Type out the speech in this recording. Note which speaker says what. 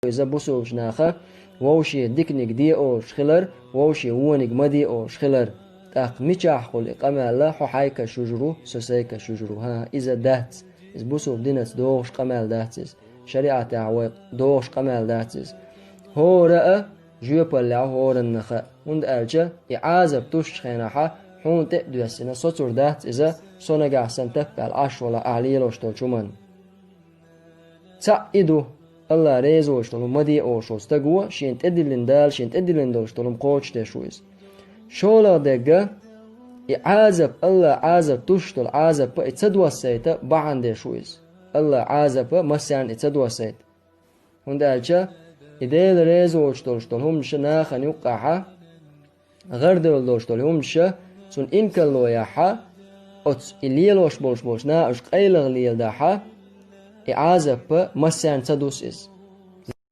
Speaker 1: إذا بوسوش ناخا ووشي ديكنيك دي أوش خلر ووشي وونيك مدي أوش خلر تاق ميشاح قول إقامة الله حايكا شجرو سوسيكا شجرو ها إذا دهت إذا بوسوف دينت دوش قمال دهتز شريعة عويق دوش قمال دهتز هو رأى جيوبا اللي هو رنخا وند أرجع إعازة بتوش خيناحا حون تقدو يسينا سوتور دهت إذا سونقع سنتك بالعش ولا أعليلوش تلشمان إدو الله ريزوش تلوم مدي أوشوس تقوى شين تدلين دال شين تدلين دولش تلوم قوش تشويز شولا دقا عازب الله عازب تشتل عازب اتسدوا السيطة بعن دشويز الله عازب مسيان اتسدوا السيطة هندالجا إديل ريزوش تلوش تلهم شناخن يقعها غردل دوش تلهم شا سن إنكالو ياحا أتس إليلوش بولش نا أش قيلغ ليل داحا إعازب مسيان تدوس إز